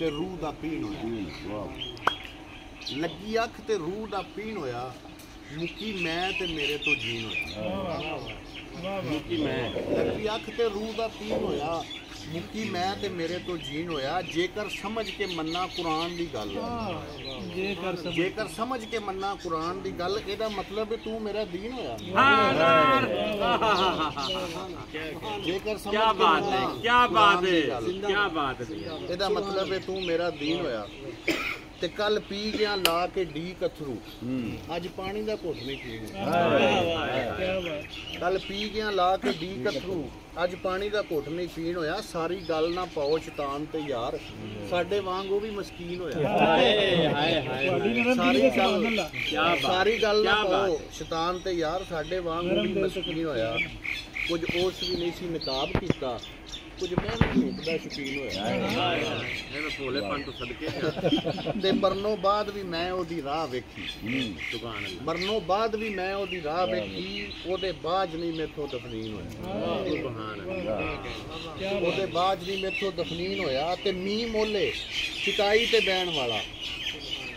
ते रूह दा पीण होया, लगी अख ते रूह दा पीण होया, मुकी मैं ते मेरे तो जीन होया। मुकी मैं लगी अख ते रूह दा पीण होया, मुकी मैं ते मेरे तो जीन होया। जेकर समझ के मन्ना कुरान दी गल, जेकर समझ के मन्ना कुरान दी गल, एदा मतलब तू मेरा दीन होया। जेकर समझ क्या बात है, क्या बात है, क्या बात है, एदा मतलब तू मेरा दीन होया। ते कल पी गया ला के डी कथरू, अज पानी दा घुट नहीं पीना। कल पी गया ला के डी कथरू, अज पानी दा घुट नहीं पीन होया। सारी गल ना पाओ शैतान ते यार, साडे वांग वो भी मस्कीन होया। सारी गल ना पाओ शैतान ते यार, साडे वांग वो भी मस्कीन होया। कुछ उस भी नहीं सी नकाब कीता, कुछ मैं झूठ दा शौकीन होया। भोलेपन तो सदके ते मरनों बाद भी मैं ओदी राह वेखी, मरनों बाद भी मैं ओदी राह वेखी। ओदे बाज नहीं मेथों दफनीन होया, ओदे बाज नहीं मेथों दफनीन होया। ते मी मोले चिकाई ते बैन वाला,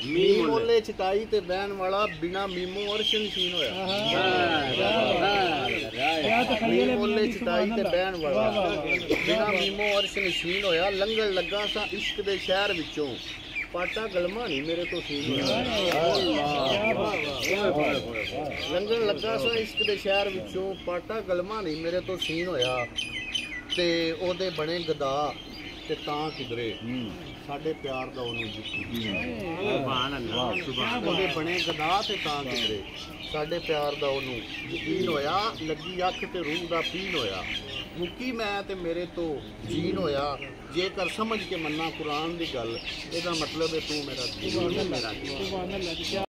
मी मोले चिकाई ते बैन वाला, बिना मीमो अर्श नशीन होया। मी मोले चिकाई ते बैन वाला, बिना मीमो अर्श नशीन होया। लंघण लगा सा इश्क दे शहर विचों, पाटा गलमा नहीं मेरे तो सीन होया। लंघण लगा सा इश्क दे शहर विचों, पाटा गलमा नहीं मेरे तो सीन होया। ते ओदे बने गदा ते तां किधरे, साडे प्यार दा ओनू ओदे बने गदा ते तां किधरे, साडे प्यार दा ओनू यकीन होया। लगी अख ते रूह दा पीन होया, मुकी मैं ते मेरे तो जीन होया। जेकर समझ के मन्ना कुरान दी गल, एदा मतलब है तू मेरा दीन।